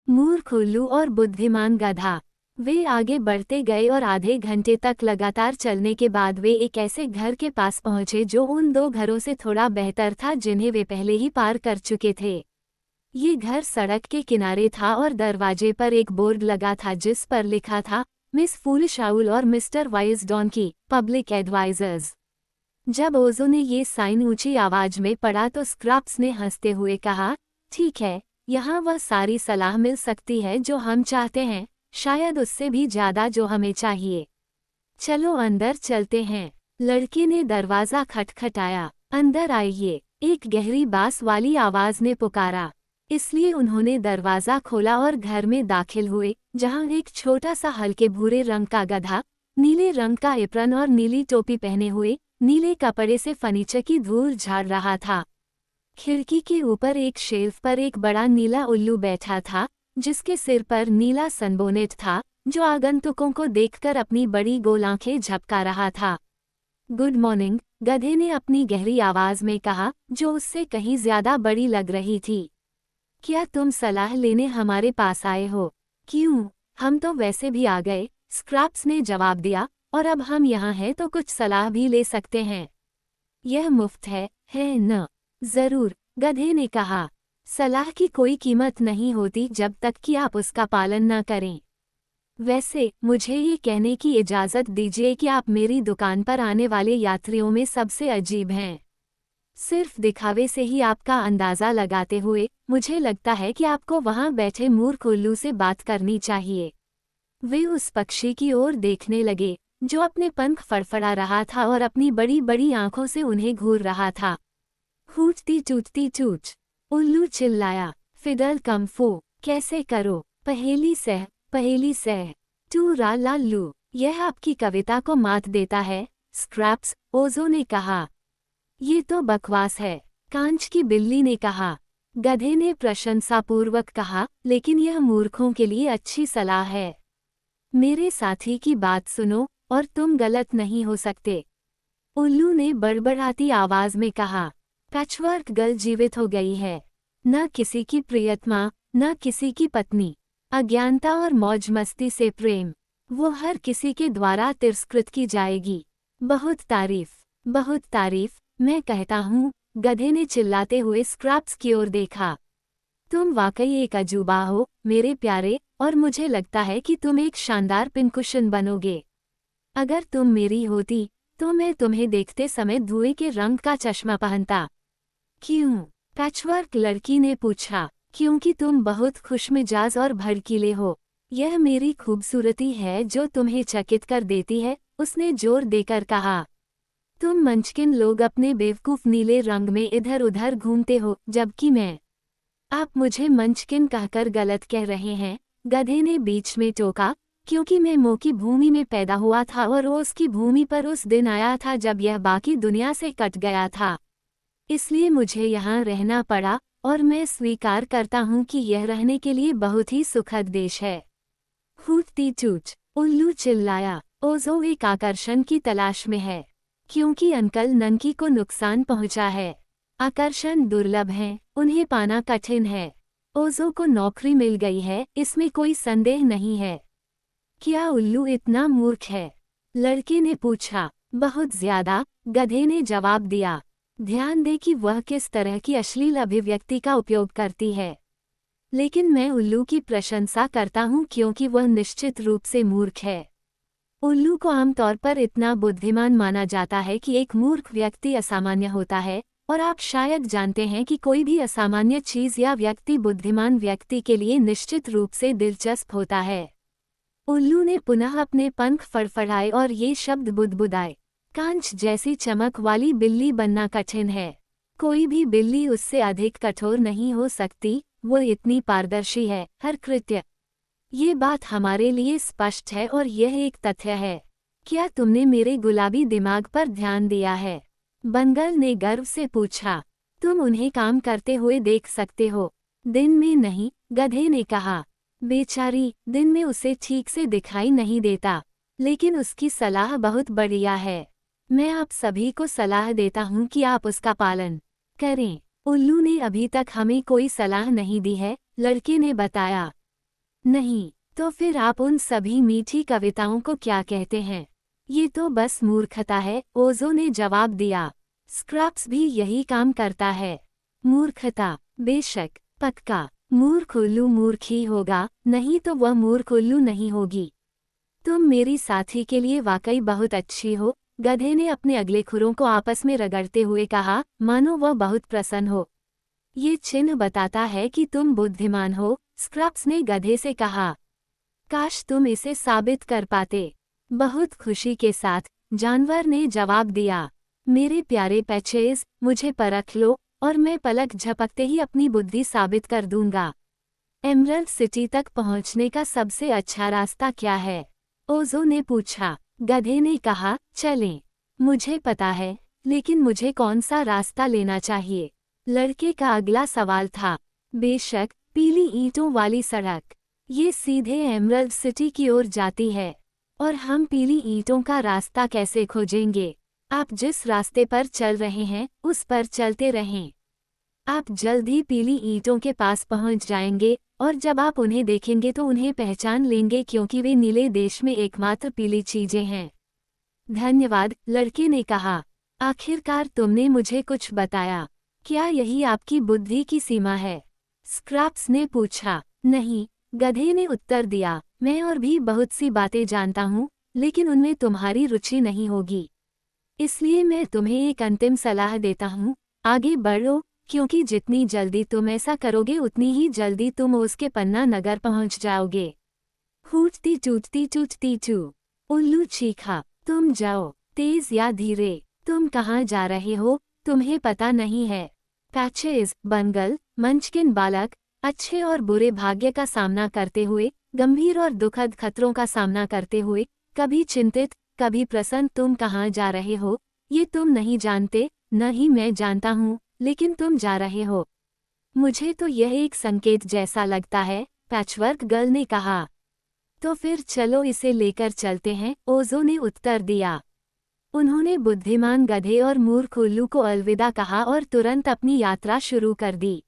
मूर्ख उल्लू और बुद्धिमान गधा। वे आगे बढ़ते गए और आधे घंटे तक लगातार चलने के बाद वे एक ऐसे घर के पास पहुंचे जो उन दो घरों से थोड़ा बेहतर था जिन्हें वे पहले ही पार कर चुके थे। ये घर सड़क के किनारे था और दरवाजे पर एक बोर्ड लगा था जिस पर लिखा था, मिस फूल शाउल और मिस्टर वाइज डॉनकी, पब्लिक एडवाइजर्स। जब ओजो ने ये साइन ऊंची आवाज में पढ़ा तो स्क्रैप्स ने हंसते हुए कहा, ठीक है, यहाँ वह सारी सलाह मिल सकती है जो हम चाहते हैं, शायद उससे भी ज्यादा जो हमें चाहिए। चलो अंदर चलते हैं। लड़के ने दरवाजा खटखटाया। अंदर आइए, एक गहरी बास वाली आवाज ने पुकारा। इसलिए उन्होंने दरवाजा खोला और घर में दाखिल हुए, जहां एक छोटा सा हल्के भूरे रंग का गधा, नीले रंग का एप्रन और नीली टोपी पहने हुए, नीले कपड़े से फर्नीचर की धूल झाड़ रहा था। खिड़की के ऊपर एक शेल्फ पर एक बड़ा नीला उल्लू बैठा था, जिसके सिर पर नीला सनबोनेट था, जो आगंतुकों को देखकर अपनी बड़ी गोल आंखें झपका रहा था। गुड मॉर्निंग, गधे ने अपनी गहरी आवाज में कहा, जो उससे कहीं ज्यादा बड़ी लग रही थी। क्या तुम सलाह लेने हमारे पास आए हो? क्यों, हम तो वैसे भी आ गए, स्क्रैप्स ने जवाब दिया, और अब हम यहाँ हैं तो कुछ सलाह भी ले सकते हैं। यह मुफ्त है न? जरूर, गधे ने कहा। सलाह की कोई कीमत नहीं होती जब तक कि आप उसका पालन न करें। वैसे मुझे ये कहने की इजाज़त दीजिए कि आप मेरी दुकान पर आने वाले यात्रियों में सबसे अजीब हैं। सिर्फ दिखावे से ही आपका अंदाज़ा लगाते हुए, मुझे लगता है कि आपको वहाँ बैठे मूर्ख उल्लू से बात करनी चाहिए। वे उस पक्षी की ओर देखने लगे, जो अपने पंख फड़फड़ा रहा था और अपनी बड़ी बड़ी आंखों से उन्हें घूर रहा था। हूटती टूटती चूच, उल्लू चिल्लाया। फिडल कम फो, कैसे करो, पहेली सह, टू रा ला लू। यह आपकी कविता को मात देता है, स्क्रैप्स, ओजो ने कहा। ये तो बकवास है, कांच की बिल्ली ने कहा। गधे ने प्रशंसापूर्वक कहा, लेकिन यह मूर्खों के लिए अच्छी सलाह है। मेरे साथी की बात सुनो, और तुम गलत नहीं हो सकते। उल्लू ने बड़बड़ाती आवाज में कहा। पैचवर्क गर्ल जीवित हो गई है। न किसी की प्रियतमा, न किसी की पत्नी। अज्ञानता और मौज मस्ती से प्रेम, वो हर किसी के द्वारा तिरस्कृत की जाएगी। बहुत तारीफ, मैं कहता हूँ, गधे ने चिल्लाते हुए स्क्रैप्स की ओर देखा। तुम वाकई एक अजूबा हो, मेरे प्यारे, और मुझे लगता है कि तुम एक शानदार पिनकुशन बनोगे। अगर तुम मेरी होती, तो मैं तुम्हें देखते समय धुएं के रंग का चश्मा पहनता। क्यों? पैचवर्क लड़की ने पूछा। क्योंकि तुम बहुत खुशमिजाज और भड़कीले हो। यह मेरी खूबसूरती है जो तुम्हें चकित कर देती है, उसने जोर देकर कहा। तुम मंचकिन लोग अपने बेवकूफ नीले रंग में इधर उधर घूमते हो, जबकि मैं। आप मुझे मंचकिन कहकर गलत कह रहे हैं, गधे ने बीच में टोका, क्योंकि मैं मो की भूमि में पैदा हुआ था और ओस की भूमि पर उस दिन आया था जब यह बाकी दुनिया से कट गया था। इसलिए मुझे यहाँ रहना पड़ा, और मैं स्वीकार करता हूँ कि यह रहने के लिए बहुत ही सुखद देश है। हूटती चूच, उल्लू चिल्लाया। ओजो एक आकर्षण की तलाश में है, क्योंकि अंकल ननकी को नुकसान पहुँचा है। आकर्षण दुर्लभ हैं, उन्हें पाना कठिन है। ओजो को नौकरी मिल गई है, इसमें कोई संदेह नहीं है। क्या उल्लू इतना मूर्ख है? लड़के ने पूछा। बहुत ज्यादा, गधे ने जवाब दिया। ध्यान दे कि वह किस तरह की अश्लील अभिव्यक्ति का उपयोग करती है। लेकिन मैं उल्लू की प्रशंसा करता हूँ क्योंकि वह निश्चित रूप से मूर्ख है। उल्लू को आमतौर पर इतना बुद्धिमान माना जाता है कि एक मूर्ख व्यक्ति असामान्य होता है, और आप शायद जानते हैं कि कोई भी असामान्य चीज या व्यक्ति बुद्धिमान व्यक्ति के लिए निश्चित रूप से दिलचस्प होता है। उल्लू ने पुनः अपने पंख फड़फड़ाए और ये शब्द बुदबुदाए। कांच जैसी चमक वाली बिल्ली बनना कठिन है। कोई भी बिल्ली उससे अधिक कठोर नहीं हो सकती, वो इतनी पारदर्शी है, हर कृत्य। ये बात हमारे लिए स्पष्ट है और यह एक तथ्य है। क्या तुमने मेरे गुलाबी दिमाग पर ध्यान दिया है? बंगल ने गर्व से पूछा। तुम उन्हें काम करते हुए देख सकते हो, दिन में नहीं, गधे ने कहा। बेचारी, दिन में उसे ठीक से दिखाई नहीं देता, लेकिन उसकी सलाह बहुत बढ़िया है। मैं आप सभी को सलाह देता हूँ कि आप उसका पालन करें। उल्लू ने अभी तक हमें कोई सलाह नहीं दी है, लड़के ने बताया। नहीं, तो फिर आप उन सभी मीठी कविताओं को क्या कहते हैं? ये तो बस मूर्खता है, ओज़ो ने जवाब दिया। स्क्रैप्स भी यही काम करता है। मूर्खता, बेशक, पक्का। मूर्ख उल्लू मूर्ख ही होगा, नहीं तो वह मूर्ख उल्लू नहीं होगी। तुम मेरी साथी के लिए वाकई बहुत अच्छी हो, गधे ने अपने अगले खुरों को आपस में रगड़ते हुए कहा, मानो वह बहुत प्रसन्न हो। ये चिन्ह बताता है कि तुम बुद्धिमान हो, स्क्रैप्स ने गधे से कहा। काश तुम इसे साबित कर पाते। बहुत खुशी के साथ जानवर ने जवाब दिया। मेरे प्यारे पैचेस, मुझे परख लो और मैं पलक झपकते ही अपनी बुद्धि साबित कर दूंगा। एमरल्ड सिटी तक पहुंचने का सबसे अच्छा रास्ता क्या है? ओज़ो ने पूछा। गधे ने कहा, चलें। मुझे पता है, लेकिन मुझे कौन सा रास्ता लेना चाहिए? लड़के का अगला सवाल था। बेशक, पीली ईंटों वाली सड़क। ये सीधे एमरल्ड सिटी की ओर जाती है। और हम पीली ईंटों का रास्ता कैसे खोजेंगे? आप जिस रास्ते पर चल रहे हैं, उस पर चलते रहें। आप जल्द ही पीली ईंटों के पास पहुंच जाएंगे, और जब आप उन्हें देखेंगे तो उन्हें पहचान लेंगे क्योंकि वे नीले देश में एकमात्र पीली चीजें हैं। धन्यवाद, लड़के ने कहा। आखिरकार तुमने मुझे कुछ बताया। क्या यही आपकी बुद्धि की सीमा है? स्क्रैप्स ने पूछा। नहीं, गधे ने उत्तर दिया, मैं और भी बहुत सी बातें जानता हूँ, लेकिन उनमें तुम्हारी रुचि नहीं होगी। इसलिए मैं तुम्हें एक अंतिम सलाह देता हूँ, आगे बढ़ो, क्योंकि जितनी जल्दी तुम ऐसा करोगे उतनी ही जल्दी तुम उसके पन्ना नगर पहुँच जाओगे। हूटती टूटती टू। उल्लू चीखा। तुम जाओ, तेज या धीरे। तुम कहाँ जा रहे हो, तुम्हें पता नहीं है। पैचेस, बंगल, मंचकिन बालक, अच्छे और बुरे भाग्य का सामना करते हुए, गंभीर और दुखद खतरों का सामना करते हुए, कभी चिंतित, कभी प्रसन्न, तुम कहाँ जा रहे हो, ये तुम नहीं जानते, न ही मैं जानता हूँ, लेकिन तुम जा रहे हो। मुझे तो यह एक संकेत जैसा लगता है, पैचवर्क गर्ल ने कहा। तो फिर चलो इसे लेकर चलते हैं, ओज़ो ने उत्तर दिया। उन्होंने बुद्धिमान गधे और मूर्ख उल्लू को अलविदा कहा और तुरंत अपनी यात्रा शुरू कर दी।